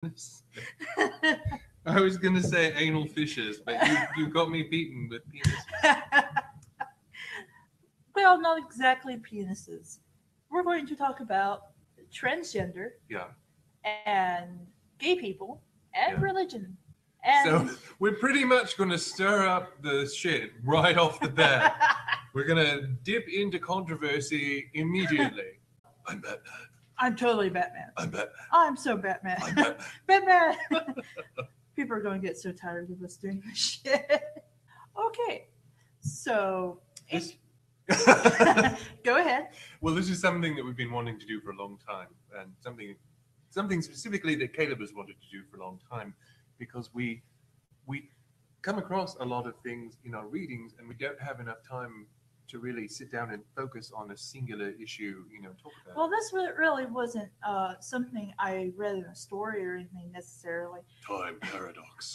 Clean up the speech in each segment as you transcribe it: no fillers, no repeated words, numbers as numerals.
I was going to say anal fishes, but you got me beaten with penis. Well, not exactly penises. We're going to talk about transgender Yeah. and gay people and Yeah. religion. So And we're pretty much going to stir up the shit right off the bat. We're going to dip into controversy immediately. I'm Batman. I'm totally Batman. I'm Batman. I'm so Batman. I'm Batman. Batman. People are going to get so tired of us doing this shit. Okay, so This- go ahead. Well, this is something that we've been wanting to do for a long time, and something specifically that Caleb has wanted to do for a long time, because we come across a lot of things in our readings, and we don't have enough time to really sit down and focus on a singular issue, talk about. Well, this really wasn't something I read in a story or anything necessarily. Time paradox.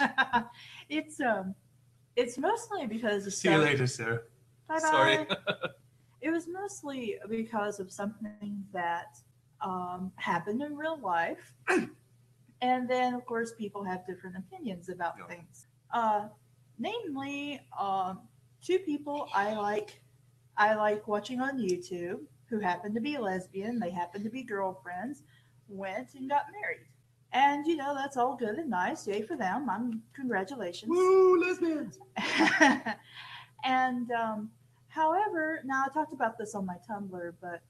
It's mostly because of See you later, Sarah. Bye-bye. Sorry. It was mostly because of something that happened in real life. And then, of course, people have different opinions about things. Namely, two people I like watching on YouTube who happen to be lesbian. They happen to be girlfriends. Went and got married. And, that's all good and nice. Yay for them. Congratulations. Woo, lesbians. And, however, now I talked about this on my Tumblr, but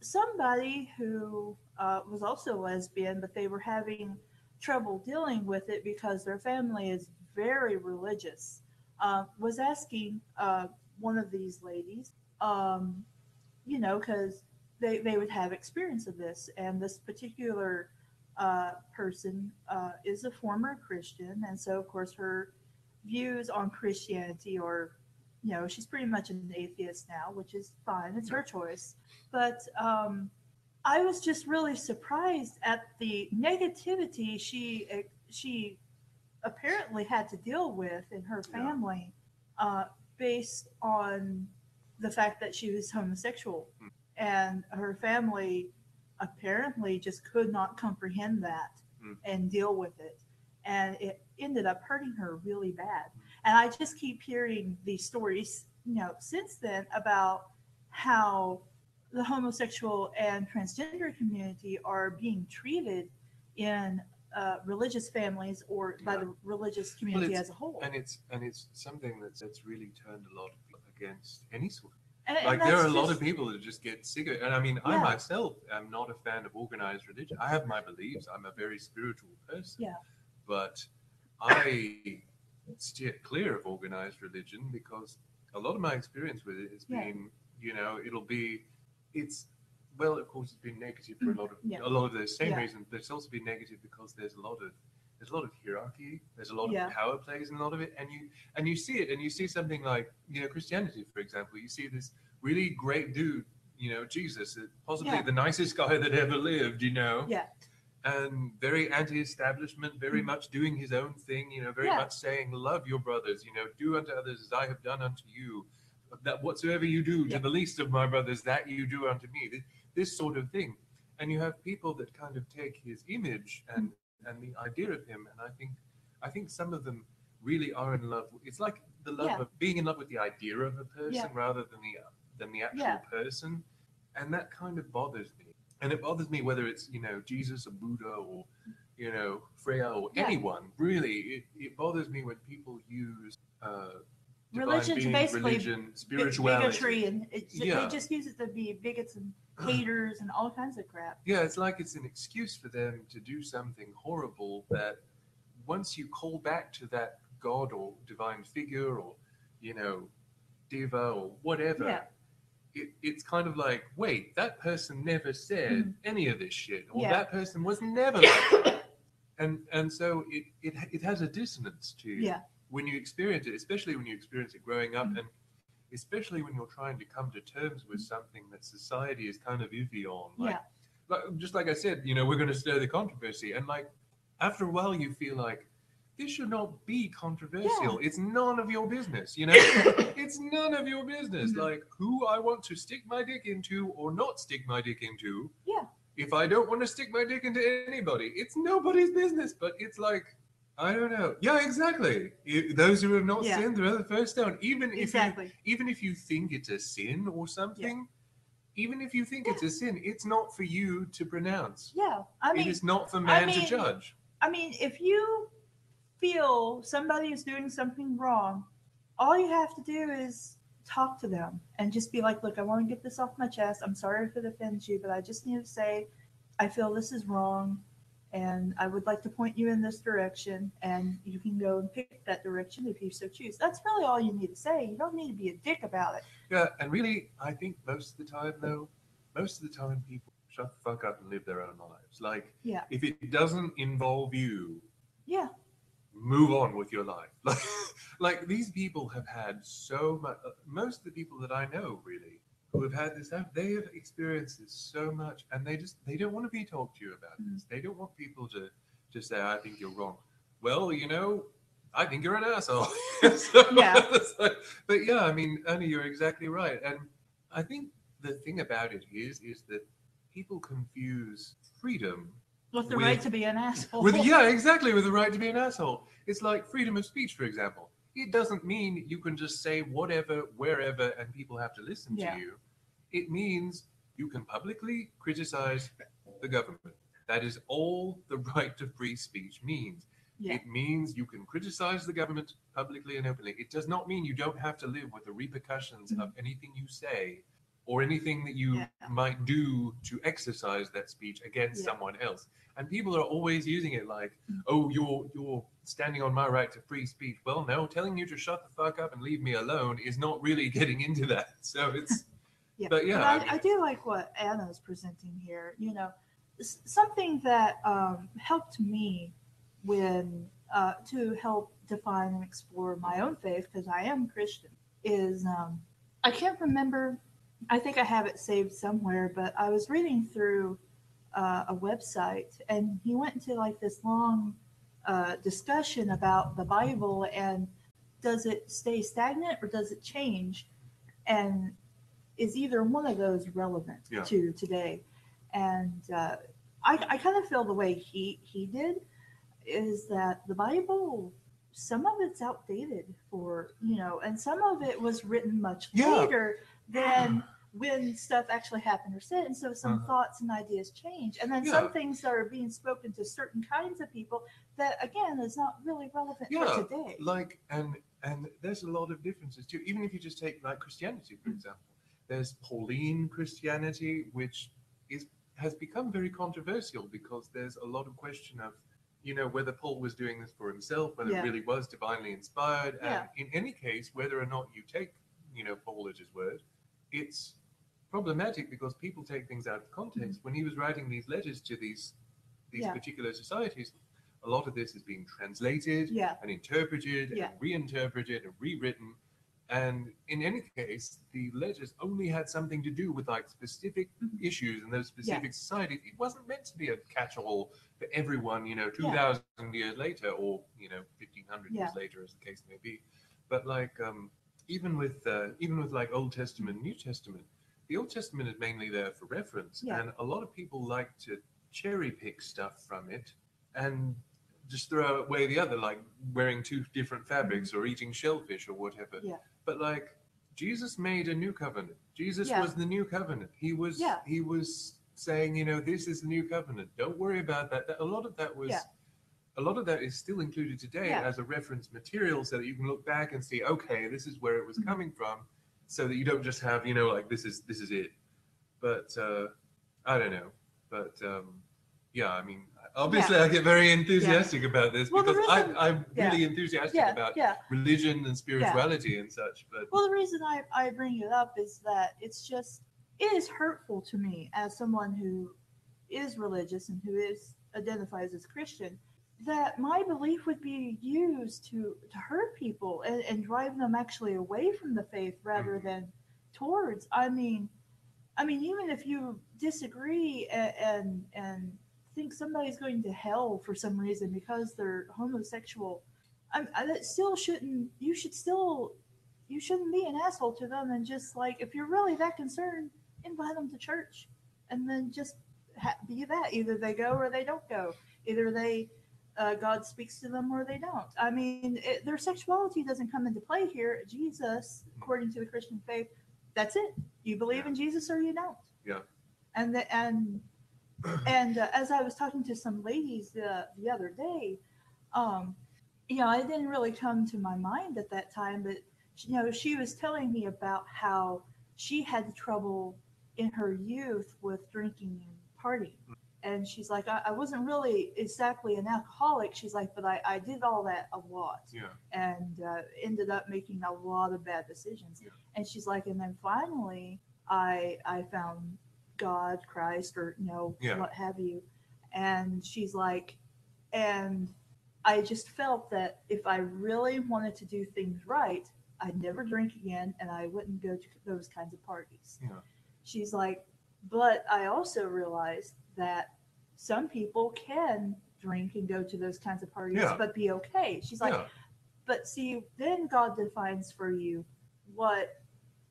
somebody who was also lesbian, but they were having trouble dealing with it because their family is very religious, was asking one of these ladies, because they would have experience of this. And this particular person is a former Christian. And so, of course, her views on Christianity are, she's pretty much an atheist now, which is fine. It's her choice. But I was just really surprised at the negativity she apparently had to deal with in her family, based on the fact that she was homosexual. And her family apparently just could not comprehend that and deal with it. And it ended up hurting her really bad. And I just keep hearing these stories, since then about how the homosexual and transgender community are being treated in religious families or by the religious community as a whole. And it's something that's really turned a lot of people against any sort of. And there are a lot of people that just get sick of it. And I mean, I myself am not a fan of organized religion. I have my beliefs. I'm a very spiritual person. Yeah. But I steer clear of organized religion because a lot of my experience with it has been, of course, it's been negative for a lot of those same reasons. But it's also been negative because there's a lot of hierarchy. There's a lot of power plays in a lot of it, and you see it, and you see something like Christianity, for example. You see this really great dude, Jesus, possibly the nicest guy that ever lived, and very anti-establishment, very much doing his own thing, very much saying, love your brothers, do unto others as I have done unto you, that whatsoever you do to the least of my brothers, that you do unto me, this sort of thing. And you have people that kind of take his image and the idea of him, and I think some of them really are in love. It's like the love of being in love with the idea of a person rather than the actual person, and that kind of bothers me. And it bothers me whether it's Jesus or Buddha or Freya or anyone. Really, it bothers me when people use religion to basically spirituality, bigotry, and they just use it to be bigots and haters and all kinds of crap. Yeah, it's like it's an excuse for them to do something horrible that once you call back to that God or divine figure or diva or whatever, it's kind of like, wait, that person never said any of this shit, or that person was never like that. And so it has a dissonance to you when you experience it, especially when you experience it growing up, and especially when you're trying to come to terms with something that society is kind of iffy on. Just like I said, we're going to stir the controversy, and after a while you feel like this should not be controversial. It's none of your business, It's none of your business. Like who I want to stick my dick into or not stick my dick into if I don't want to stick my dick into anybody, it's nobody's business. But it's like, I don't know. Yeah, exactly. Those who have not sinned, throw the first stone. Even if you think it's a sin or something, even if you think it's a sin, it's not for you to pronounce. Yeah, it is not for man to judge. I mean, if you feel somebody is doing something wrong, all you have to do is talk to them and just be like, look, I want to get this off my chest. I'm sorry if it offends you, but I just need to say, I feel this is wrong, and I would like to point you in this direction, and you can go and pick that direction if you so choose. That's really all you need to say. You don't need to be a dick about it. Yeah, and really, I think most of the time people shut the fuck up and live their own lives. Like, if it doesn't involve you, move on with your life. Like these people have had so much. Most of the people that I know, really, who have had this, they have experienced this so much, and they don't want to be talked to you about this. They don't want people to say, I think you're wrong. Well, I think you're an asshole. But yeah, I mean, Annie, you're exactly right. And I think the thing about it is that people confuse freedom with the right to be an asshole. With the right to be an asshole. It's like freedom of speech, for example. It doesn't mean you can just say whatever, wherever, and people have to listen to you. It means you can publicly criticize the government. That is all the right to free speech means. It means you can criticize the government publicly and openly. It does not mean you don't have to live with the repercussions of anything you say or anything that you might do to exercise that speech against someone else. And people are always using it like, oh, you're standing on my right to free speech. Well, no, telling you to shut the fuck up and leave me alone is not really getting into that. So it's, but I do like what Anna's presenting here. Something that helped me when to help define and explore my own faith, because I am Christian, is I can't remember. I think I have it saved somewhere, but I was reading through a website, and he went into like this long discussion about the Bible and does it stay stagnant or does it change, and is either one of those relevant to today? And I kind of feel the way he did is that the Bible, some of it's outdated and some of it was written much later than when stuff actually happened or said. And so some thoughts and ideas change. And then some things that are being spoken to certain kinds of people that, again, is not really relevant for today. Like, and there's a lot of differences too. Even if you just take like Christianity, for example, there's Pauline Christianity, which has become very controversial because there's a lot of question of, whether Paul was doing this for himself, whether it really was divinely inspired. And in any case, whether or not you take, Paul at his word, it's problematic because people take things out of context. When he was writing these letters to these particular societies, a lot of this is being translated and interpreted and reinterpreted and rewritten. And in any case, the letters only had something to do with like specific issues in those specific societies. It wasn't meant to be a catch-all for everyone, 2,000 years later or, 1,500 years later, as the case may be. But like, even with like Old Testament, New Testament, the Old Testament is mainly there for reference. And a lot of people like to cherry pick stuff from it and just throw away the other, like wearing two different fabrics or eating shellfish or whatever. But like Jesus made a new covenant. Jesus was the new covenant. He was saying, this is the new covenant. Don't worry about that. A lot of that is still included today as a reference material, so that you can look back and see, okay, this is where it was coming from, so that you don't just have, like this is it. But I don't know. But I mean, obviously I get very enthusiastic about this because I'm really enthusiastic about religion and spirituality and such. But the reason I bring it up is that it is hurtful to me as someone who is religious and who identifies as Christian, that my belief would be used to hurt people and drive them actually away from the faith rather than towards. I mean, even if you disagree and think somebody's going to hell for some reason because they're homosexual, that still shouldn't. You shouldn't be an asshole to them, and just like, if you're really that concerned, invite them to church, and then just be that. Either they go or they don't go. Either God speaks to them or they don't. I mean, their sexuality doesn't come into play here. Jesus, according to the Christian faith, that's it. You believe in Jesus or you don't. Yeah. And as I was talking to some ladies the other day, it didn't really come to my mind at that time, but she was telling me about how she had trouble in her youth with drinking and partying. And she's like, I wasn't really exactly an alcoholic. She's like, but I did all that a lot. Yeah. And ended up making a lot of bad decisions. Yeah. And she's like, and then finally I found God, Christ, or, what have you. And she's like, and I just felt that if I really wanted to do things right, I'd never drink again and I wouldn't go to those kinds of parties. Yeah. She's like, but I also realized that some people can drink and go to those kinds of parties, but be okay. She's like, but see, then God defines for you what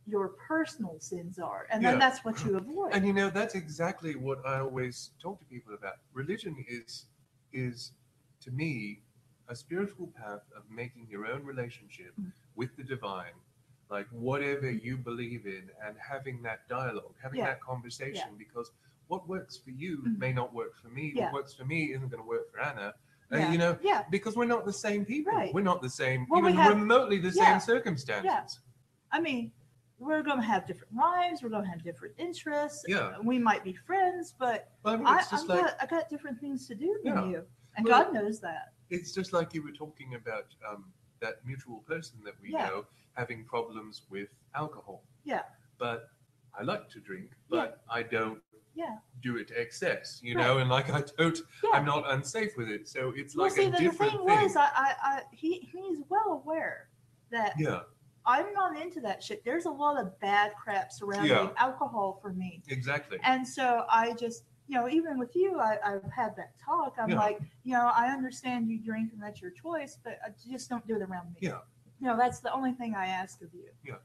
your personal sins are, and then that's what you avoid. And that's exactly what I always talk to people about. Religion is to me a spiritual path of making your own relationship with the divine, like whatever you believe in, and having that dialogue, having that conversation, because what works for you may not work for me. What works for me isn't going to work for Anna. Because we're not the same people. Right. We're not the same, well, even remotely the same circumstances. Yeah. I mean, we're going to have different lives. We're going to have different interests. Yeah. We might be friends, but I got different things to do than you. And God knows that. It's just like you were talking about that mutual person that we know having problems with alcohol. Yeah. But I like to drink, but I don't do it to excess, Right. and like I don't, I'm not unsafe with it. So it's like a different thing. The thing was, he's well aware that I'm not into that shit. There's a lot of bad crap surrounding alcohol for me. Exactly. And so I just, even with you, I've had that talk. I'm like, I understand you drink and that's your choice, but I just don't do it around me. Yeah. That's the only thing I ask of you. Yeah.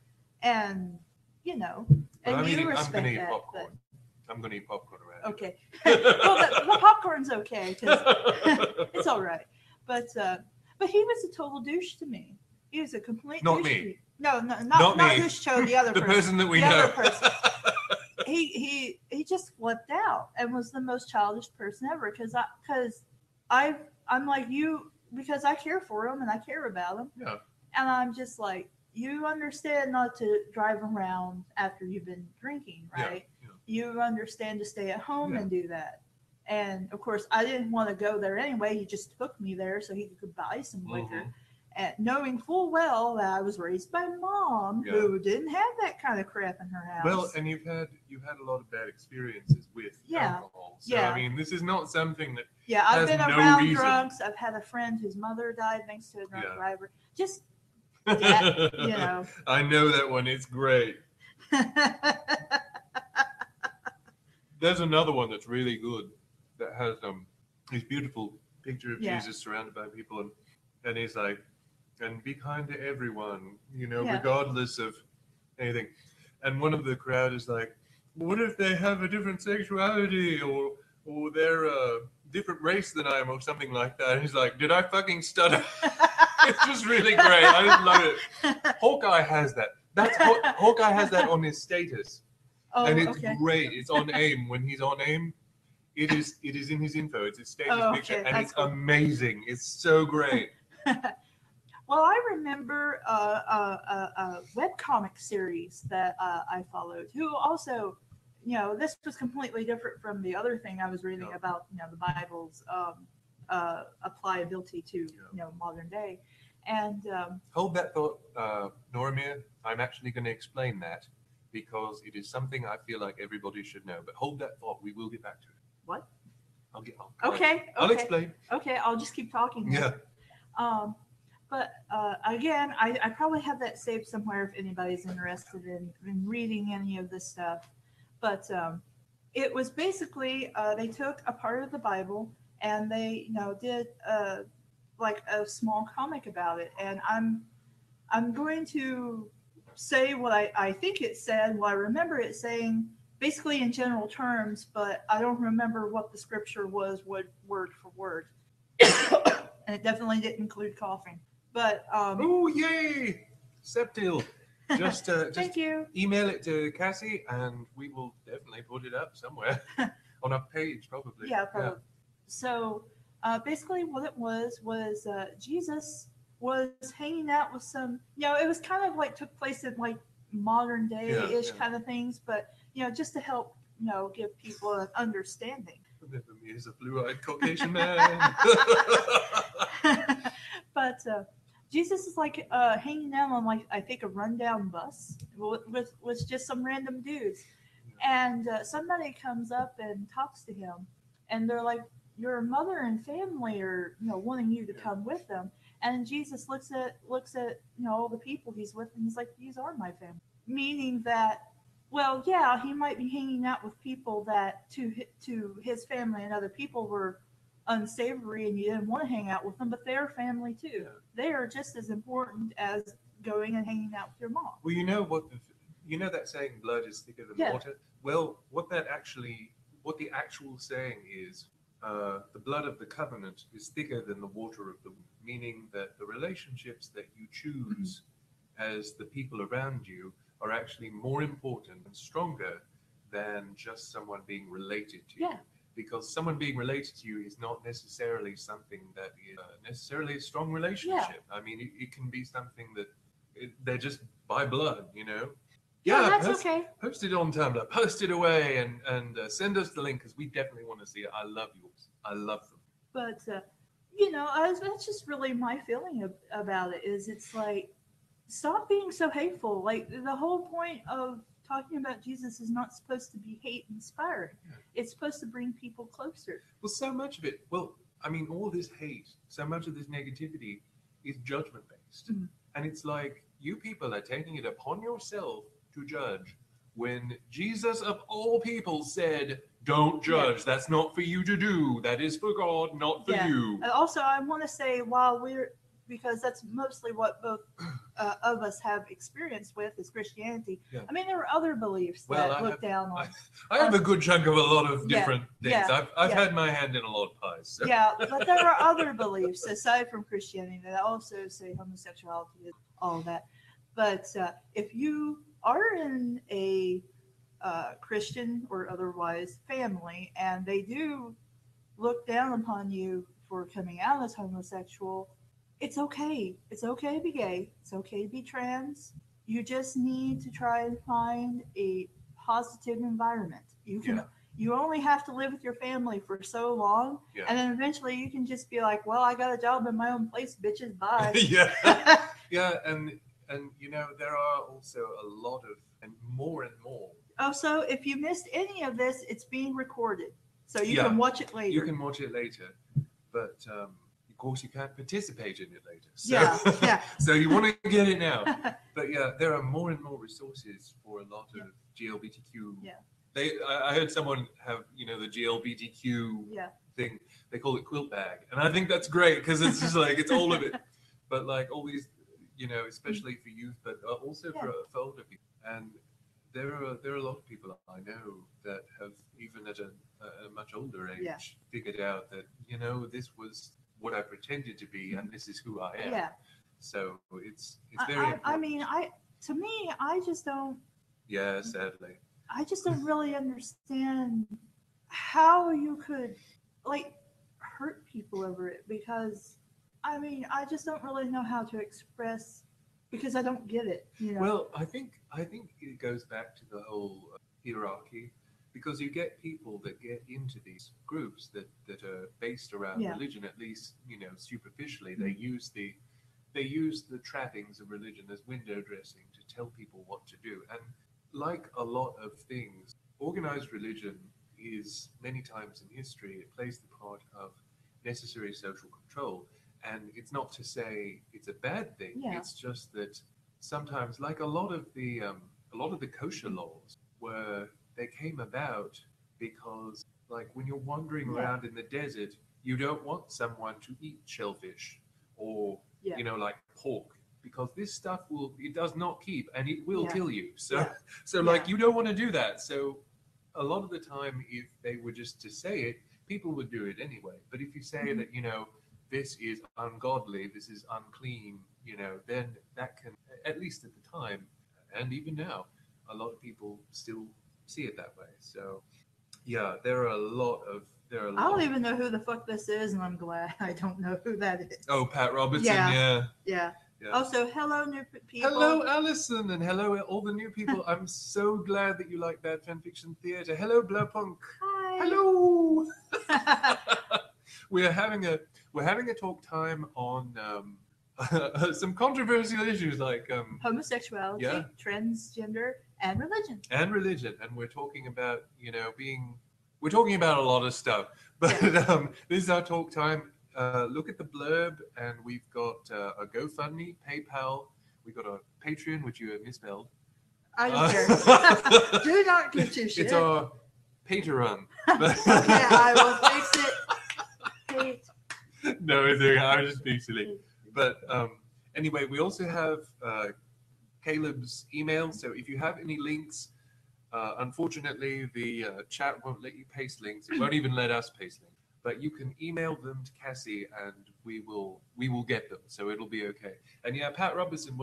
And, and you respect that. Popcorn. I'm going to eat popcorn around. Okay. Well, the popcorn's okay because it's all right. But he was a total douche to me. He was a complete not douche. Me. No, not me. Hushicho, the other the person that we the know. Other person. He just flipped out and was the most childish person ever because I'm like you because I care for him and I care about him. Yeah. And I'm just like, you understand not to drive around after you've been drinking, right? Yeah. You understand to stay at home and do that. And of course, I didn't want to go there anyway. He just took me there so he could buy some liquor. And knowing full well that I was raised by Mom, who didn't have that kind of crap in her house. Well, and you've had a lot of bad experiences with alcohol. So I mean, this is not something that I've been around drunks. I've had a friend whose mother died thanks to a drunk driver. Just I know that one. It's great. There's another one that's really good that has this beautiful picture of Jesus surrounded by people, and he's like, and be kind to everyone, regardless of anything. And one of the crowd is like, what if they have a different sexuality or they're a different race than I am or something like that? And he's like, did I fucking stutter? It's just really great. I just love it. Hawkeye has that. Hawkeye has that on his status. Oh, and it's great. It's on AIM. When he's on AIM, it is in his info. It's his status picture, and it's amazing. It's so great. Well, I remember a webcomic series that I followed, who also, this was completely different from the other thing I was reading about, the Bible's applicability to, modern day. And hold that thought, Noramir. I'm actually going to explain that because it is something I feel like everybody should know. But hold that thought. We will get back to it. What? I'll explain. Okay, I'll just keep talking. Yeah. But again, I probably have that saved somewhere if anybody's interested in reading any of this stuff. But it was basically they took a part of the Bible and they did like a small comic about it. And I'm going to say what I think it said, what I remember it saying. basically in general terms, but I don't remember what the scripture was, what word for word. And it definitely didn't include coughing. But oh yay, Septil! Just thank you. email it to Cassie, and we will definitely put it up somewhere on a page, probably. Yeah, probably. Yeah. So basically, what it was Jesus was hanging out with some. It was kind of like took place in like modern day-ish kind of things, but just to help give people an understanding. Remember me as a blue-eyed Caucasian man. But Jesus is like hanging out on like I think a rundown bus with just some random dudes, and somebody comes up and talks to him, and they're like, "Your mother and family are wanting you to come with them." And Jesus looks at all the people he's with, and he's like, "These are my family," meaning that. Well, yeah, he might be hanging out with people that to his family and other people were unsavory and you didn't want to hang out with them, but they're family too. Yeah. They are just as important as going and hanging out with your mom. Well, you know that saying, blood is thicker than water? Well, what the actual saying is, the blood of the covenant is thicker than the water of the womb, meaning that the relationships that you choose as the people around you are actually more important and stronger than just someone being related to you. Because someone being related to you is not necessarily something that is necessarily a strong relationship. I mean, it can be something that they're just by blood, Yeah, that's okay. Post it on Tumblr, post it away, and send us the link because we definitely want to see it. I love yours. I love them. But, that's just really my feeling about it is it's like, stop being so hateful. Like, the whole point of talking about Jesus is not supposed to be hate inspiring. It's supposed to bring people closer. Well, so much of it, all this hate, so much of this negativity is judgment based. And it's like, you people are taking it upon yourself to judge when Jesus of all people said, don't judge. That's not for you to do. That is for God, not for you. And also, I want to say, because that's mostly what both of us have experience with is Christianity. I mean, there are other beliefs that look down on. I have a good chunk of a lot of different things. I've had my hand in a lot of pies. So. Yeah, but there are other beliefs aside from Christianity that also say homosexuality is all that. But if you are in a Christian or otherwise family and they do look down upon you for coming out as homosexual, it's okay. It's okay to be gay. It's okay to be trans. You just need to try and find a positive environment. You only have to live with your family for so long, and then eventually you can just be like, well, I got a job in my own place, bitches, bye. And there are also a lot of, and more. Also, if you missed any of this, it's being recorded, so you can watch it later. You can watch it later, but of course you can't participate in it later. So, so you want to get it now. But there are more and more resources for a lot of GLBTQ. I heard someone have, the GLBTQ thing. They call it quilt bag, and I think that's great because it's just like it's all of it. But like all these, especially for youth, but also for older people. And there are a lot of people I know that have, even at a much older age, figured out that this was what I pretended to be, and this is who I am. So it's very important. I mean, to me, I just don't. Yeah, sadly. I just don't really understand how you could hurt people over it, because I just don't really know how to express, because I don't get it. Well, I think it goes back to the whole hierarchy, because you get people that get into these groups that are based around religion, at least superficially. They use the trappings of religion as window dressing to tell people what to do. And like a lot of things, organized religion is many times in history, it plays the part of necessary social control. And it's not to say it's a bad thing. It's just that sometimes, like a lot of the kosher laws, they came about because, like, when you're wandering around in the desert, you don't want someone to eat shellfish or like pork, because this stuff it does not keep and it will kill you. So like you don't want to do that. So a lot of the time, if they were just to say it, people would do it anyway. But if you say that, this is ungodly, this is unclean, then that can, at least at the time, and even now, a lot of people still see it that way. So, yeah, there are a lot of. I don't even know who the fuck this is, and I'm glad I don't know who that is. Oh, Pat Robertson, yeah. Yeah. Also, hello, new people. Hello, Alison, and hello, all the new people. I'm so glad that you like that fanfiction theater. Hello, Blurpunk. Hi. Hello. We're having a talk time on some controversial issues like homosexuality, transgender, and religion. And we're talking about we're talking about a lot of stuff. But this is our talk time. Look at the blurb, and we've got a GoFundMe, PayPal. We've got a Patreon, which you have misspelled. I don't care. Do not give two shit. It's our Patreon. Okay, I will fix it. No, it's okay. I was just being silly. But anyway, we also have Caleb's email. So if you have any links, unfortunately, the chat won't let you paste links. It won't even let us paste links. But you can email them to Cassie, and we will get them. So it'll be okay. And yeah, Pat Robertson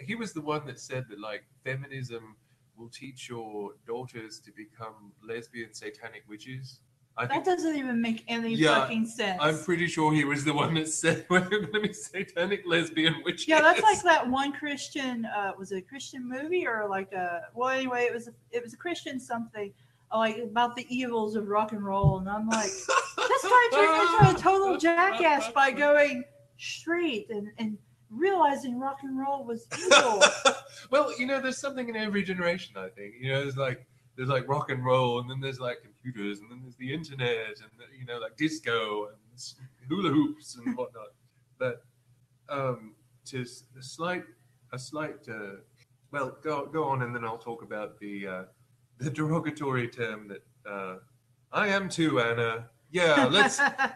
he was the one that said that like feminism will teach your daughters to become lesbian satanic witches. That doesn't even make any fucking sense. I'm pretty sure he was the one that said we're going to be satanic lesbian witches. Yeah, that's like that one Christian. Was it a Christian movie or like a? Well, anyway, it was a Christian something. Like about the evils of rock and roll, and I'm like, this guy turned into a total jackass by going straight and realizing rock and roll was evil. Well, there's something in every generation. I think there's like rock and roll, and then there's like computers, and then there's the internet, and like disco and hula hoops and whatnot. But just a slight. Well, go on, and then I'll talk about the derogatory term that I am too, Anna. Yeah,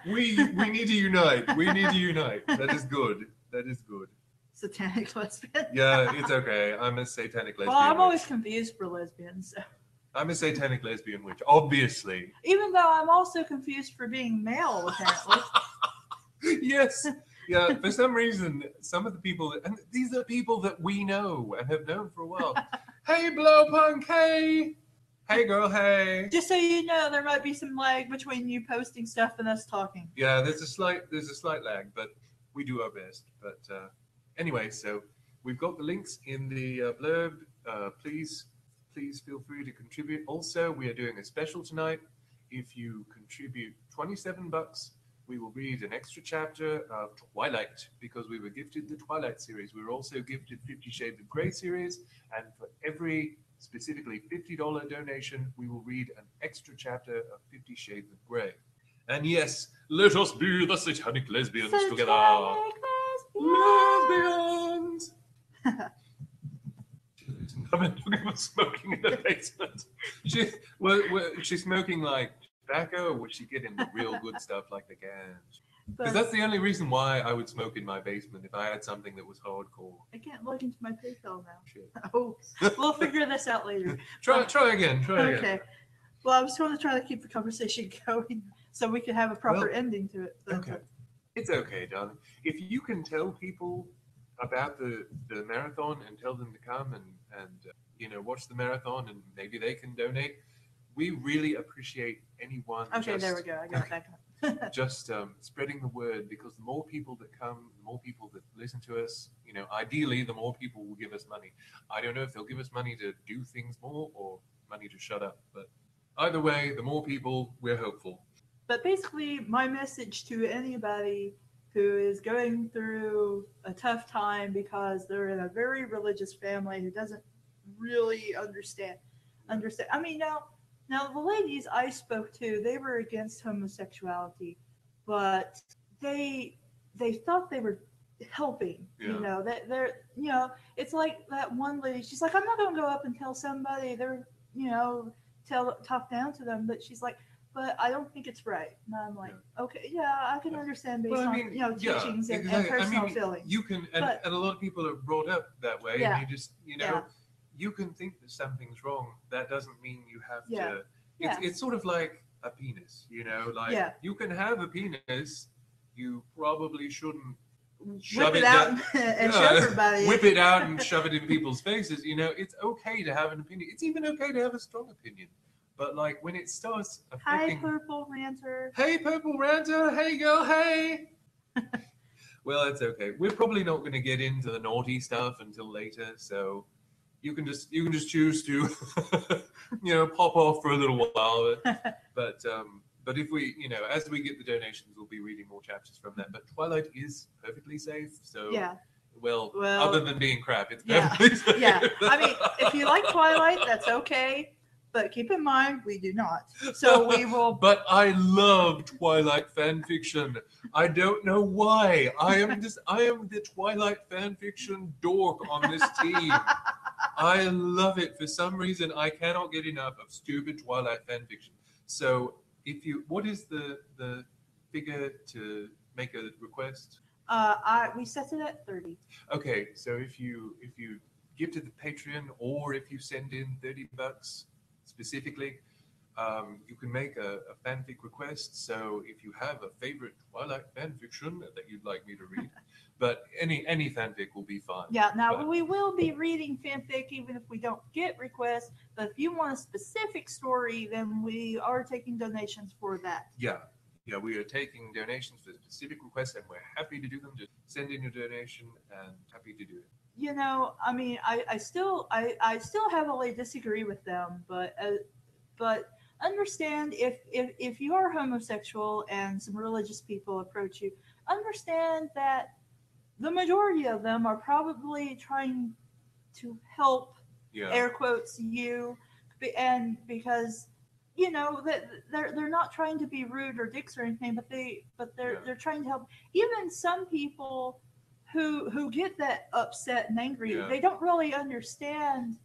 we need to unite. We need to unite. That is good. Satanic lesbian. Yeah, it's okay. I'm a satanic lesbian. Well, I'm always confused for lesbians. So. I'm a satanic lesbian witch, obviously. Even though I'm also confused for being male, apparently. Yes. Yeah, for some reason, some of the people, and these are people that we know and have known for a while. Hey, Blowpunk, hey! Hey, girl, hey! Just so you know, there might be some lag between you posting stuff and us talking. Yeah, there's a slight lag, but we do our best. But anyway, so we've got the links in the blurb. Please feel free to contribute. Also, we are doing a special tonight. If you contribute $27, we will read an extra chapter of Twilight, because we were gifted the Twilight series. We were also gifted 50 Shades of Grey series, and for every specifically $50 donation, we will read an extra chapter of 50 Shades of Grey. And yes, let us be the satanic lesbians together. Lesbians! I'm talking about smoking in the basement. She's smoking like tobacco, or would she get into real good stuff like the gans? Because that's the only reason why I would smoke in my basement, if I had something that was hardcore. I can't log into my PayPal now. Shit. Oh, we'll figure this out later. Try again. Okay. Well, I was going to try to keep the conversation going so we could have a proper ending to it. Okay. It's okay, darling. If you can tell people about the marathon and tell them to come and watch the marathon, and maybe they can donate, we really appreciate anyone. Okay, there we go. I got that. Just spreading the word, because the more people that come, the more people that listen to us, ideally, the more people will give us money. I don't know if they'll give us money to do things more or money to shut up, but either way, the more people, we're hopeful. But basically, my message to anybody who is going through a tough time because they're in a very religious family who doesn't really understand. I mean, now the ladies I spoke to, they were against homosexuality, but they thought they were helping. Yeah. They're it's like that one lady. She's like, I'm not going to go up and tell somebody they're talk down to them, but she's like, but I don't think it's right. And I'm like, okay, I can understand based on teachings and personal feelings. You can, and a lot of people are brought up that way, and you just you can think that something's wrong. That doesn't mean you have to It's sort of like a penis, like you can have a penis, you probably shouldn't shove it out and shove everybody. Whip it out and shove it in people's faces. It's okay to have an opinion. It's even okay to have a strong opinion. But like when it starts affecting... Hi, Purple Ranter. Hey, Purple Ranter. Hey, girl. Hey. Well, it's okay. We're probably not going to get into the naughty stuff until later, so you can just choose to, pop off for a little while. But if we, as we get the donations, we'll be reading more chapters from that. But Twilight is perfectly safe, so well, other than being crap, it's perfectly safe. Yeah, I mean, if you like Twilight, that's okay. But keep in mind, we do not. So we will. But I love Twilight fan fiction. I don't know why. I am the Twilight fan fiction dork on this team. I love it. For some reason, I cannot get enough of stupid Twilight fan fiction. So what is the figure to make a request? We set it at 30. Okay, so if you give to the Patreon, or if you send in $30 specifically, you can make a fanfic request. So if you have a favorite Twilight fanfiction that you'd like me to read, but any fanfic will be fine. Yeah, now we will be reading fanfic even if we don't get requests, but if you want a specific story, then we are taking donations for that. Yeah, we are taking donations for specific requests, and we're happy to do them. Just send in your donation, and happy to do it. I mean, I still heavily disagree with them, but understand if you are homosexual and some religious people approach you, understand that the majority of them are probably trying to help, air quotes, you, and because that they're not trying to be rude or dicks or anything, but they're trying to help. Even some people who get that upset and angry, they don't really understand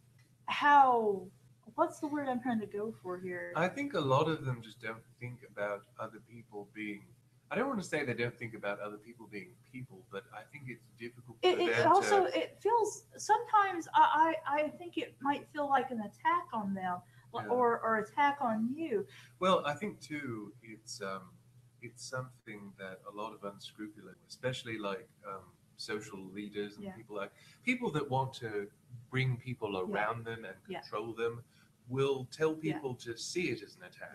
how, what's the word I'm trying to go for here? I think a lot of them just don't think about other people being, I don't want to say they don't think about other people being people, but I think it's difficult for them it feels, sometimes I think it might feel like an attack on them, or attack on you. Well, I think too, it's something that a lot of unscrupulous, especially like social leaders and people that want to bring people around them and control them, will tell people to see it as an attack.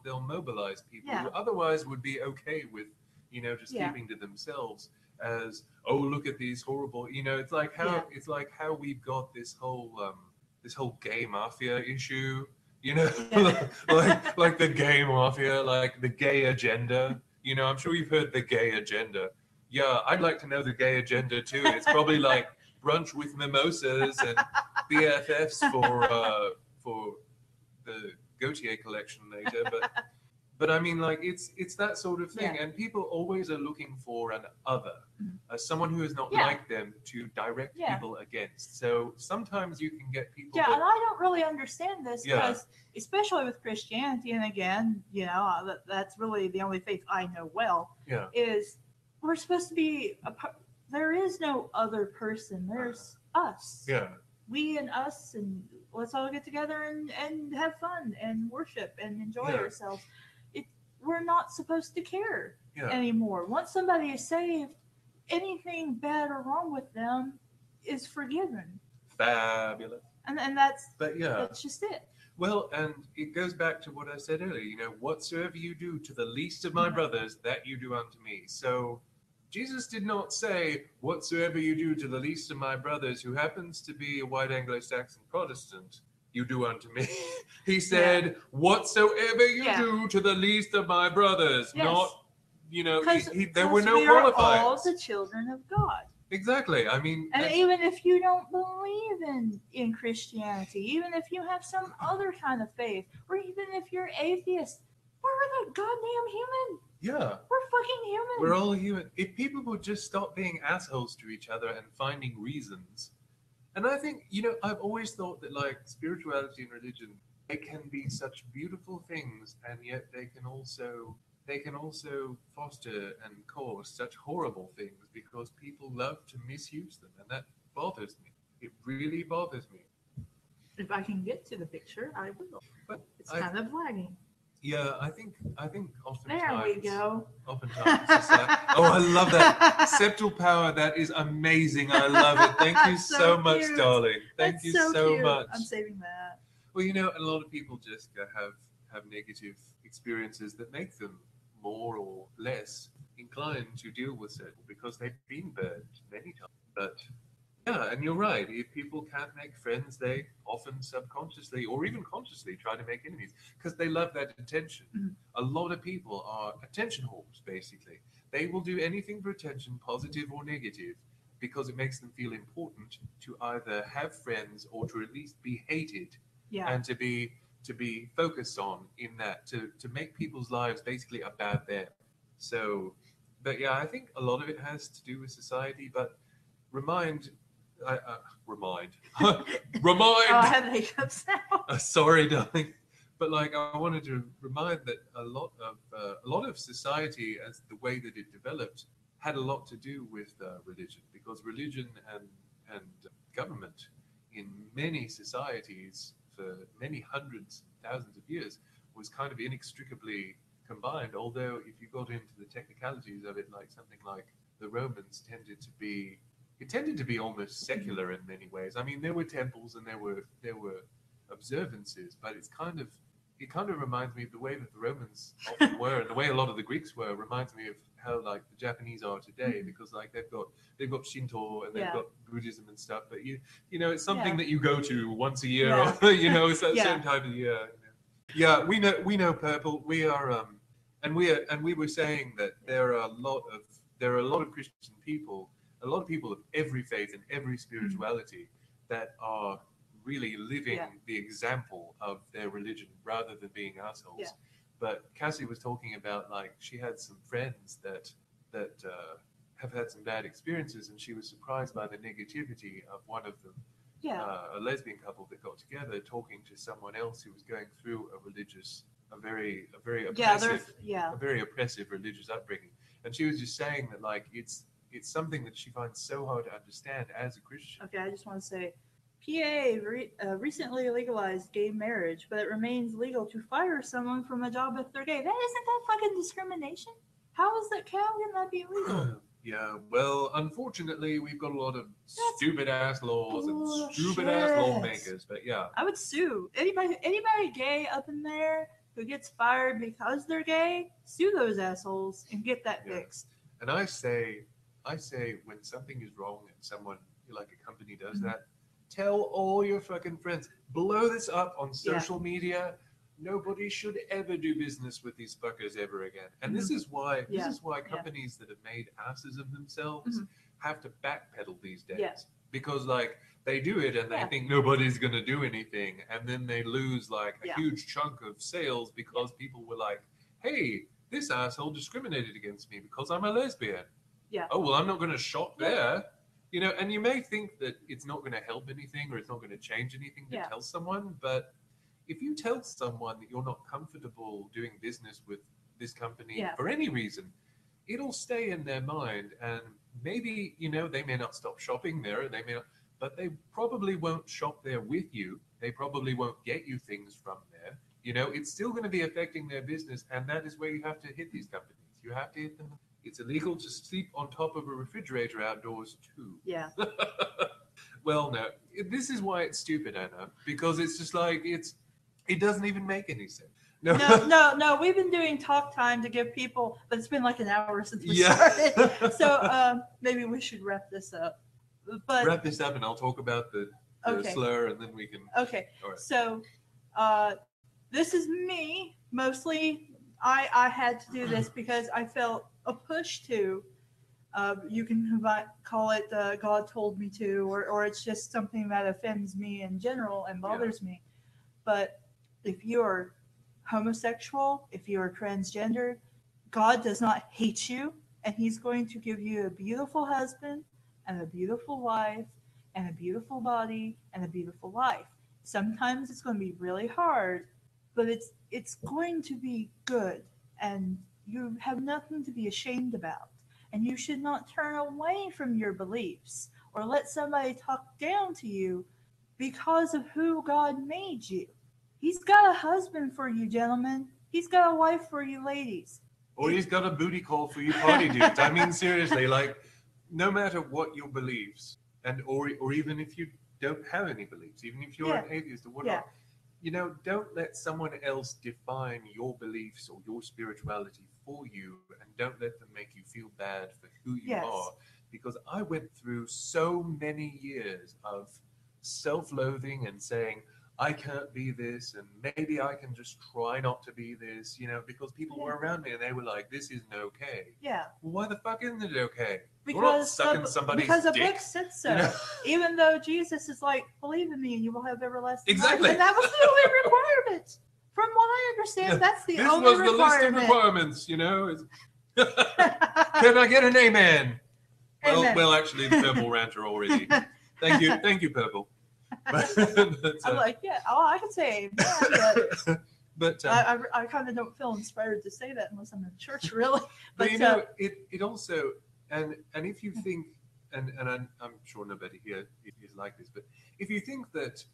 They'll mobilize people who otherwise would be okay with just keeping to themselves, as, oh, look at these horrible, it's like how we've got this whole gay mafia issue, like the gay mafia, like the gay agenda. I'm sure you've heard the gay agenda. Yeah, I'd like to know the gay agenda too. It's probably like brunch with mimosas and BFFs for the Gautier collection later. But I mean, like, it's that sort of thing. And people always are looking for an other, someone who is not like them, to direct people against. So sometimes you can get people. Yeah, and I don't really understand this because, especially with Christianity, and again, that's really the only faith I know well. Is we're supposed to be there is no other person. There's us. We and us, and let's all get together and have fun and worship and enjoy ourselves. We're not supposed to care anymore. Once somebody is saved, anything bad or wrong with them is forgiven. Fabulous. And that's just it. Well, and it goes back to what I said earlier, whatsoever you do to the least of my brothers, that you do unto me. So Jesus did not say, whatsoever you do to the least of my brothers, who happens to be a white Anglo-Saxon Protestant, you do unto me. He said, whatsoever you do to the least of my brothers, not, there were no qualifiers. We are all the children of God. Exactly. I mean, and even if you don't believe in Christianity, even if you have some other kind of faith, or even if you're atheist, we're the goddamn human. Yeah. We're fucking human. We're all human. If people would just stop being assholes to each other and finding reasons. And I think, I've always thought that, like, spirituality and religion, they can be such beautiful things, and yet they can also foster and cause such horrible things because people love to misuse them, and that bothers me. It really bothers me. If I can get to the picture, I will. But It's kind of lagging. yeah, I think oftentimes. There we go. Oftentimes, society, oh, I love that septal power. That is amazing. I love it. Thank you so much, cute. darling. Thank That's you so cute. much. I'm saving that. Well, a lot of people, Jessica, have negative experiences that make them more or less inclined to deal with it because they've been burned many times. But yeah, and you're right. If people can't make friends, they often subconsciously or even consciously try to make enemies because they love that attention. Mhm. A lot of people are attention whores, basically. They will do anything for attention, positive or negative, because it makes them feel important to either have friends or to at least be hated Yeah. and to be focused on in that to make people's lives basically about them. So, but yeah, I think a lot of it has to do with society. But remind, remind, Oh, I remind. have the hiccups now. Sorry, darling. But like, I wanted to remind that a lot of society, as the way that it developed, had a lot to do with religion, because religion and government in many societies for many hundreds, thousands of years was kind of inextricably combined. Although, if you got into the technicalities of it, like something like the Romans tended to be almost secular in many ways. I mean, there were temples and there were observances, but it kind of reminds me of the way that the Romans often were, and the way a lot of the Greeks were. Reminds me of how like the Japanese are today, because like they've got Shinto and they've Yeah. got Buddhism and stuff. But it's something Yeah. that you go to once a year, Yeah. or it's that Yeah. certain time of the year. Yeah, we know Purple. We are and we were saying that there are a lot of Christian people, a lot of people of every faith and every spirituality that are really living Yeah. the example of their religion rather than being assholes. Yeah. But Cassie was talking about like she had some friends that have had some bad experiences, and she was surprised by the negativity of one of them, Yeah. a lesbian couple that got together, talking to someone else who was going through a very Yeah. oppressive, Yeah. a very oppressive religious upbringing, and she was just saying that like it's something that she finds so hard to understand as a Christian. Okay, I just want to say, PA recently legalized gay marriage, but it remains legal to fire someone from a job if they're gay. Isn't that fucking discrimination? How can that be legal? Yeah, well, unfortunately, we've got a lot of stupid ass laws and stupid bullshit. ass lawmakers. But yeah, I would sue anybody gay up in there who gets fired because they're gay. Sue those assholes and get that Yeah. fixed. and I say when something is wrong and someone like a company does Mhm. that, tell all your fucking friends, blow this up on social media. Nobody should ever do business with these fuckers ever again. And this is why companies that have made asses of themselves Mhm. have to backpedal these days. Yeah. Because like they do it and they Yeah. think nobody's gonna do anything, and then they lose like a Yeah. huge chunk of sales because people were like, hey, this asshole discriminated against me because I'm a lesbian. Yeah. Oh well, I'm not gonna shop Yeah. there. And you may think that it's not going to help anything or it's not going to change anything to Yeah. tell someone, but if you tell someone that you're not comfortable doing business with this company Yeah. for any reason, it'll stay in their mind, and maybe they may not stop shopping there, they may not, but they probably won't shop there with you. They probably won't get you things from there. It's still going to be affecting their business, and that is where you have to hit these companies. You have to hit them. It's illegal to sleep on top of a refrigerator outdoors too. Yeah. Well, no, this is why it's stupid, Anna, because it's just like it doesn't even make any sense. No. We've been doing talk time to give people, but it's been like an hour since we started. So maybe we should wrap this up. But wrap this up, and I'll talk about the Okay. slur, and then we can. Okay. All right. So this is me mostly. I had to do this because I felt a push to. You can call it God told me to, or it's just something that offends me in general and bothers me. But if you're homosexual, if you're transgender, God does not hate you, and He's going to give you a beautiful husband and a beautiful wife and a beautiful body and a beautiful life. Sometimes it's going to be really hard, but it's going to be good, and you have nothing to be ashamed about. And you should not turn away from your beliefs or let somebody talk down to you because of who God made you. He's got a husband for you, gentlemen. He's got a wife for you, ladies. Or he's got a booty call for you party dudes. I mean, seriously, like, no matter what your beliefs, and or even if you don't have any beliefs, even if you're an atheist or whatnot, don't let someone else define your beliefs or your spirituality for you, and don't let them make you feel bad for who you are. Because I went through so many years of self-loathing and saying, I can't be this, and maybe I can just try not to be this, because people were around me and they were like, this isn't okay. Yeah. Well, why the fuck isn't it okay? Because the dick, book said so. Even though Jesus is like, believe in me and you will have everlasting life. Exactly. And that was the only requirement. From what I understand, that's the only requirement. This was the list of requirements, Can I get an amen? Well, actually, the purple ranter already. Thank you, purple. I'm like, I can say amen, but I kind of don't feel inspired to say that unless I'm in church, really. But it also, and if you think, and I'm sure nobody here is like this, but if you think that,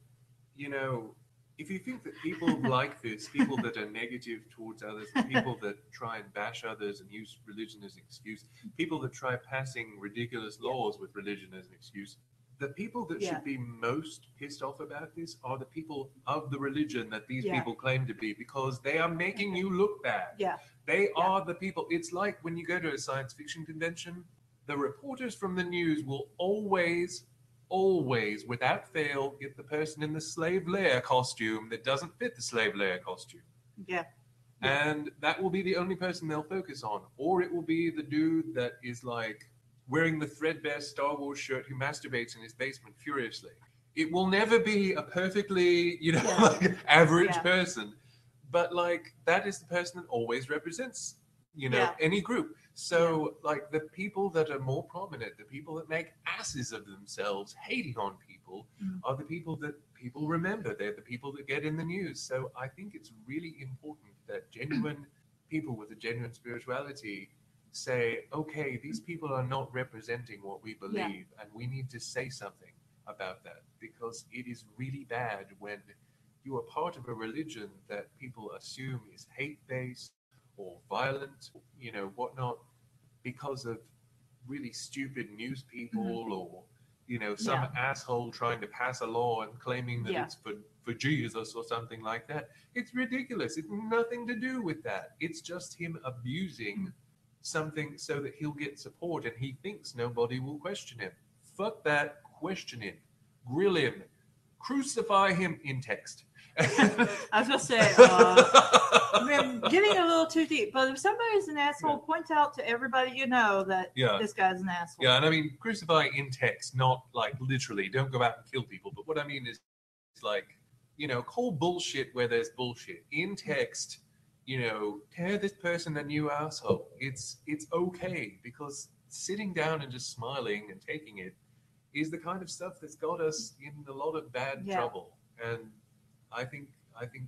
people like this, people that are negative towards others, people that try and bash others and use religion as an excuse, people that try passing ridiculous laws with religion as an excuse, the people that should be most pissed off about this are the people of the religion that these people claim to be, because they are making you look bad. Yeah. They are the people. It's like when you go to a science fiction convention, the reporters from the news will always, without fail, get the person in the slave Leia costume that doesn't fit the slave Leia costume. Yeah. And that will be the only person they'll focus on. Or it will be the dude that is like wearing the threadbare Star Wars shirt who masturbates in his basement furiously. It will never be a perfectly, average person. But that is the person that always represents, any group. So the people that are more prominent, the people that make asses of themselves hating on people are the people that people remember. They're the people that get in the news. So I think it's really important that genuine people with a genuine spirituality say, okay, these people are not representing what we believe, and we need to say something about that, because it is really bad when you are part of a religion that people assume is hate-based or violent, whatnot, because of really stupid news people or, some asshole trying to pass a law and claiming that it's for Jesus or something like that. It's ridiculous. It's nothing to do with that. It's just him abusing something so that he'll get support, and he thinks nobody will question him. Fuck that. Question him. Grill him. Crucify him in text. I was going to say, I'm getting a little too deep, but if somebody's an asshole, point out to everybody that this guy's an asshole. Yeah, and I mean, crucify in text, not literally. Don't go out and kill people. But what I mean is call bullshit where there's bullshit. In text, tear this person a new asshole. It's okay, because sitting down and just smiling and taking it is the kind of stuff that's got us in a lot of bad trouble. And I think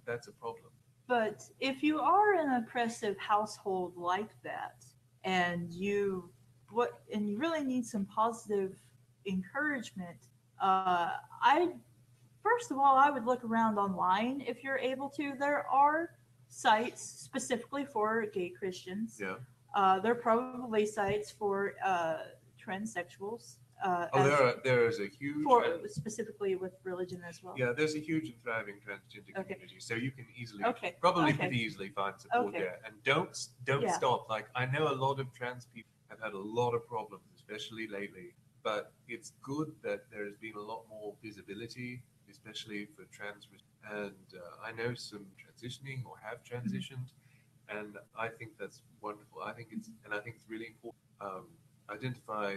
that's a problem. But if you are in an oppressive household like that, and you really need some positive encouragement, first of all, I would look around online if you're able to. There are sites specifically for gay Christians. Yeah. There are probably sites for transsexuals. There is a huge specifically with religion as well. Yeah, there's a huge and thriving transgender community, so you can pretty easily find support there. And don't stop. I know a lot of trans people have had a lot of problems, especially lately. But it's good that there has been a lot more visibility, especially for trans. And I know some transitioning or have transitioned, and I think that's wonderful. I think it's really important. Identify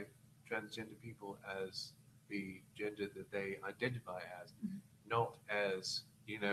transgender people as the gender that they identify as, not as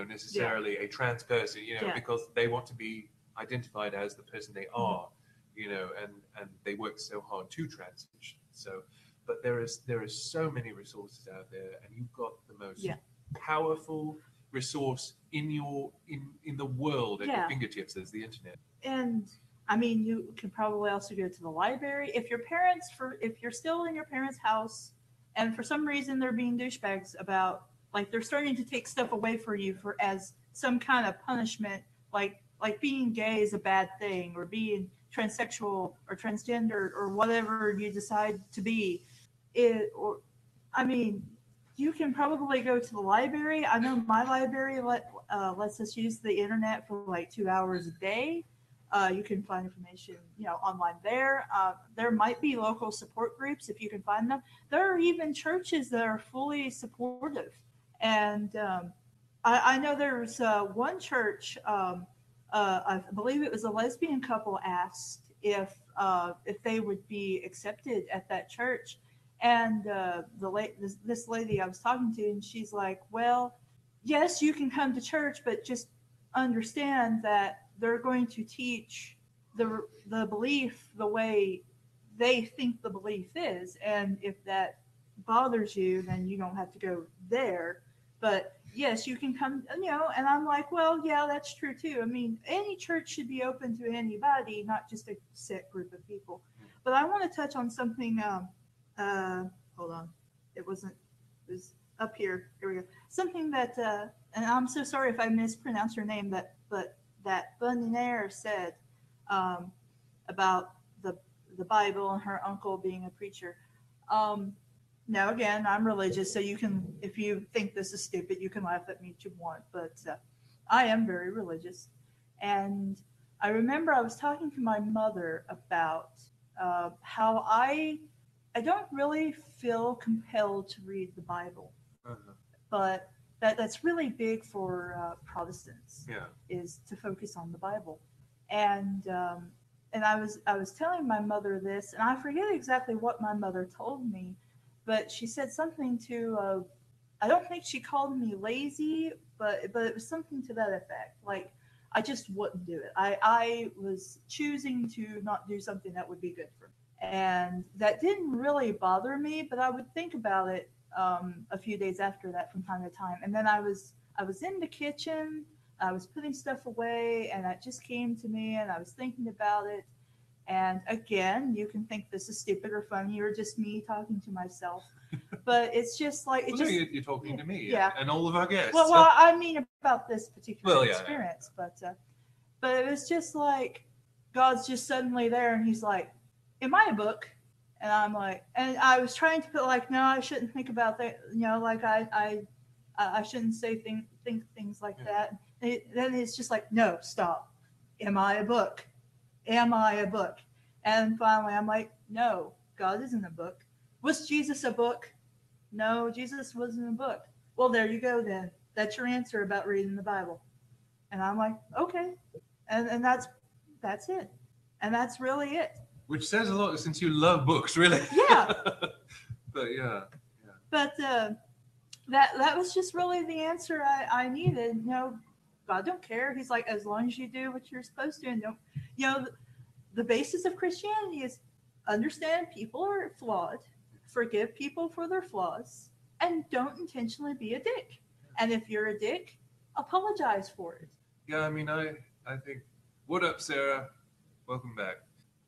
necessarily a trans person, because they want to be identified as the person they are, and they work so hard to transition. So, but there is so many resources out there, and you've got the most powerful resource in the world at your fingertips as the internet. And I mean, you can probably also go to the library. If you're still in your parents' house and for some reason they're being douchebags about like they're starting to take stuff away from you for as some kind of punishment, like being gay is a bad thing, or being transsexual or transgender or whatever you decide to be. Or I mean, you can probably go to the library. I know my library lets us use the internet for like 2 hours a day. You can find information, online there. There might be local support groups if you can find them. There are even churches that are fully supportive. And I know there's one church. I believe it was a lesbian couple asked if they would be accepted at that church, and this lady I was talking to, and she's like, "Well, yes, you can come to church, but just understand that they're going to teach the belief the way they think the belief is, and if that bothers you, then you don't have to go there. But yes, you can come, And I'm like, well, yeah, that's true too. I mean, any church should be open to anybody, not just a set group of people. But I want to touch on something. Hold on, it was up here. Here we go. Something that, and I'm so sorry if I mispronounced her name, but that Buninair said about the Bible and her uncle being a preacher. Now, again, I'm religious, so you can, if you think this is stupid, you can laugh at me if you want, but I am very religious. And I remember I was talking to my mother about how I don't really feel compelled to read the Bible, but that's really big for Protestants, is to focus on the Bible. And I was telling my mother this, and I forget exactly what my mother told me, but she said something to, I don't think she called me lazy, but it was something to that effect. Like, I just wouldn't do it. I was choosing to not do something that would be good for me. And that didn't really bother me, but I would think about it a few days after that from time to time. And then I was in the kitchen, I was putting stuff away, and it just came to me, and I was thinking about it. And again, you can think this is stupid or funny or just me talking to myself, but it's just like you're talking to me, and all of our guests. Well, I mean about this particular experience, but it was just like God's just suddenly there, and He's like, "Am I a book?" And I'm like, and I was trying to put like, no, I shouldn't think about that, like I shouldn't say think things like that. Then it's just like, no, stop. Am I a book? Am I a book? And finally, I'm like, no, God isn't a book. Was Jesus a book? No, Jesus wasn't a book. Well, there you go then. That's your answer about reading the Bible. And I'm like, okay. And that's it. And that's really it. Which says a lot since you love books, really. Yeah. But yeah. But that was just really the answer I needed. God don't care. He's like, as long as you do what you're supposed to, and don't, the basis of Christianity is understand people are flawed, forgive people for their flaws, and don't intentionally be a dick. And if you're a dick, apologize for it. Yeah, I mean, I think, what up, Sarah? Welcome back.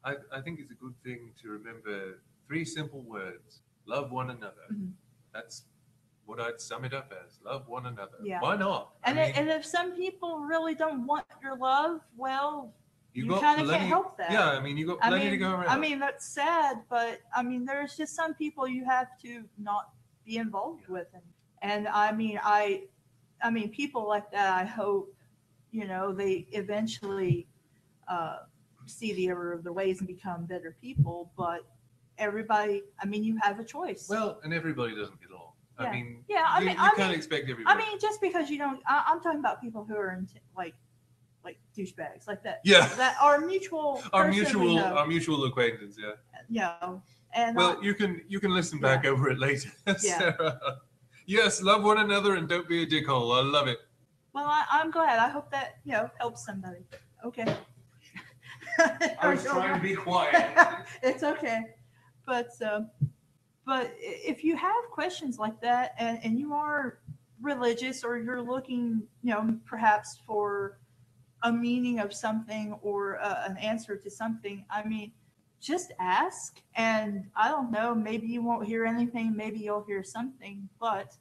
I think it's a good thing to remember 3 simple words. Love one another. Mm-hmm. That's what I'd sum it up as. Love one another. Yeah. Why not? And if some people really don't want your love, well, you kind of can't help that. Yeah, I mean, you got plenty to go around. I mean, that's sad, but I mean, there's just some people you have to not be involved with. And I mean, people like that, I hope, they eventually see the error of their ways and become better people. But everybody, I mean, you have a choice. Well, and everybody doesn't get along. Yeah. I mean, you can't expect everybody. I mean, just because you don't, I'm talking about people who are like douchebags like that. Yeah. That our mutual acquaintance. Yeah. Yeah. And you can listen back over it later, Sarah. Yes, love one another and don't be a dickhole. I love it. Well, I'm glad. I hope that helps somebody. Okay. I was trying to be quiet. It's okay, but if you have questions like that and you are religious or you're looking, perhaps for a meaning of something or an answer to something, I mean, just ask. And I don't know, maybe you won't hear anything, maybe you'll hear something, but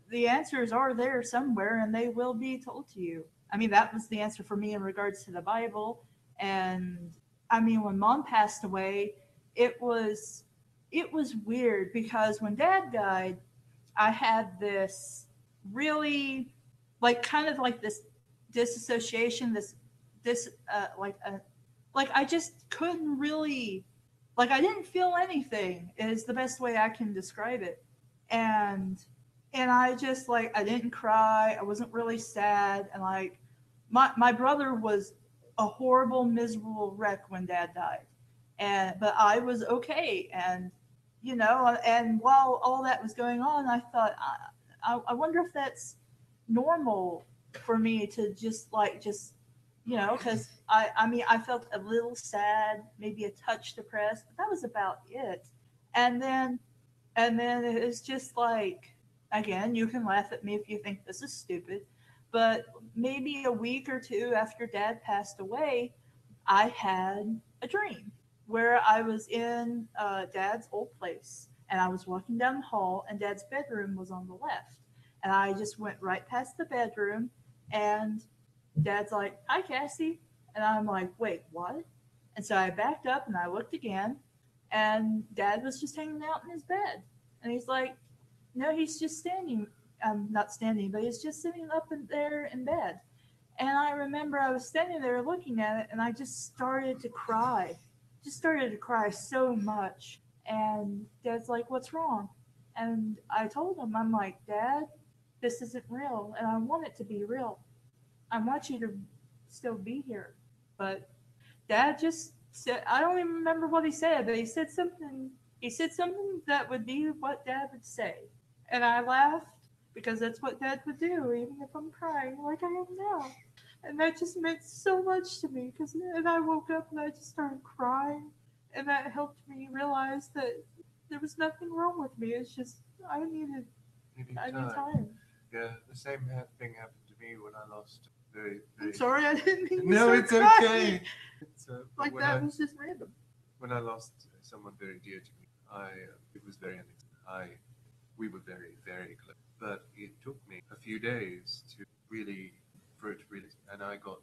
the answers are there somewhere and they will be told to you. I mean, that was the answer for me in regards to the Bible. And I mean, when mom passed away, it was it was weird because when dad died, I had this really like kind of like this disassociation, this like I just couldn't really like I didn't feel anything is the best way I can describe it. And I just like I didn't cry, I wasn't really sad, and like my brother was a horrible, miserable wreck when dad died. And but I was okay, and and while all that was going on, I thought I wonder if that's normal for me to just because I mean I felt a little sad, maybe a touch depressed, but that was about it. And then it was just like, again, you can laugh at me if you think this is stupid, but maybe a week or two after dad passed away, I had a dream where I was in dad's old place and I was walking down the hall and dad's bedroom was on the left. And I just went right past the bedroom and dad's like, "Hi, Cassie." And I'm like, "Wait, what?" And so I backed up and I looked again and dad was just hanging out in his bed. And he's like, "No, he's just standing, not standing, but he's just sitting up in there in bed." And I remember I was standing there looking at it and I just started to cry. Just started to cry so much. And dad's like, "What's wrong?" And I told him, I'm like, "Dad, this isn't real and I want it to be real. I want you to still be here." But dad just said, I don't even remember what he said, but he said something that would be what dad would say. And I laughed because that's what dad would do, even if I'm crying like I am now. And that just meant so much to me and I woke up and I just started crying. And that helped me realize that there was nothing wrong with me. It's just I need time. Yeah, the same thing happened to me when I lost I'm sorry, I didn't mean to No, start it's crying. okay. Like that was just random. When I lost someone very dear to me, it was very unexpected. We were very, very close. But it took me a few days for it to really, and I got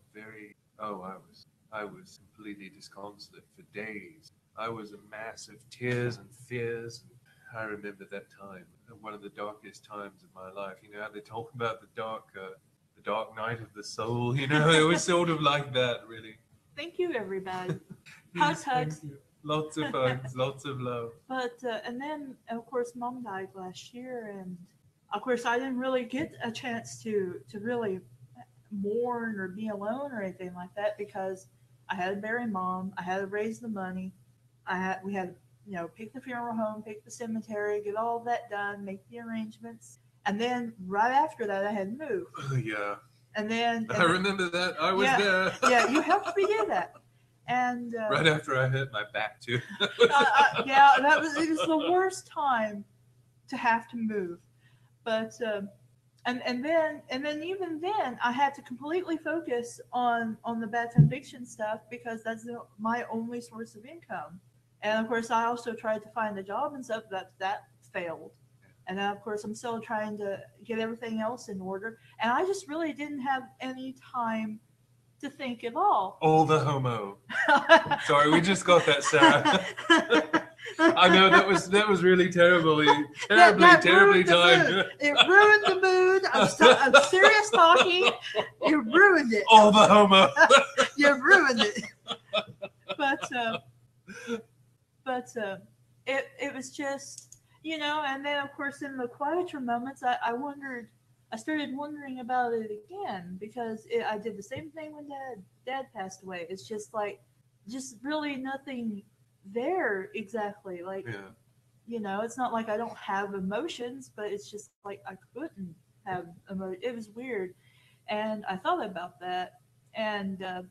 I was completely disconsolate for days. I was a mass of tears and fears. And I remember that time, one of the darkest times of my life. You know how they talk about the dark night of the soul. You know, it was sort of like that, really. Thank you, everybody. Yes, hugs. Lots of hugs, lots of love. But and then of course mom died last year, and of course I didn't really get a chance to really mourn or be alone or anything like that because I had to bury mom, I had to raise the money, we had pick the funeral home, pick the cemetery, get all of that done, make the arrangements, and then right after that I had moved. Yeah. And then I remember that I was there. Yeah, you helped me do that. And right after I hit my back too. Yeah, it was the worst time to have to move. But and then even then I had to completely focus on the bad fiction stuff because that's my only source of income. And of course I also tried to find a job and stuff that failed. And then of course I'm still trying to get everything else in order. And I just really didn't have any time to think at all. All the homo. Sorry, we just got that, Sarah. I know that was really terribly timed. It ruined the mood. I'm serious talking. You ruined it. All the homo. You ruined it. But it was just and then of course in the quieter moments I started wondering about it again because I did the same thing when dad passed away. It's just like just really nothing there exactly. Like it's not like I don't have emotions, but it's just like I couldn't have emotions. It was weird, and I thought about that, and the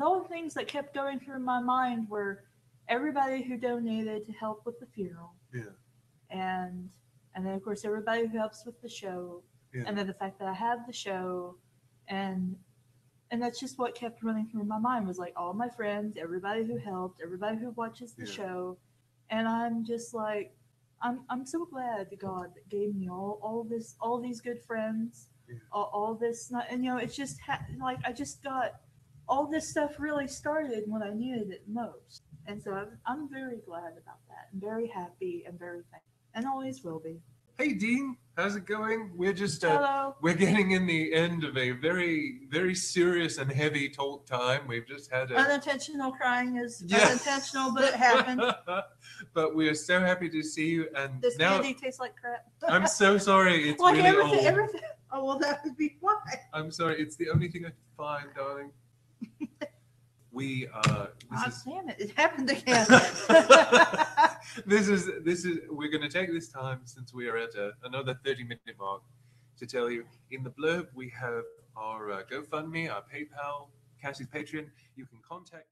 only things that kept going through my mind were everybody who donated to help with the funeral. Yeah. And then of course everybody who helps with the show. Yeah. And then the fact that I have the show and that's just what kept running through my mind was like all my friends, everybody who helped, everybody who watches the show. And I'm just like, I'm so glad that God gave me all these good friends, Yeah. all this, not, and it's just like I just got all this stuff really started when I needed it most, and so I'm very glad about that. I'm very happy and very thankful, and always will be. Hey Dean, how's it going? We're just Hello. we're getting in the end of a very very serious and heavy talk time. We've just had Unintentional crying is Yeah. unintentional, but it happens. But we are so happy to see you. And This now candy tastes like crap. I'm so sorry. It's like really everything, old. everything. Oh well, that would be why. I'm sorry. It's the only thing I could find, darling. We Damn it! It happened again. this is we're going to take this time, since we are at another 30-minute mark, to tell you in the blurb we have our GoFundMe, our PayPal, Cassie's Patreon. You can contact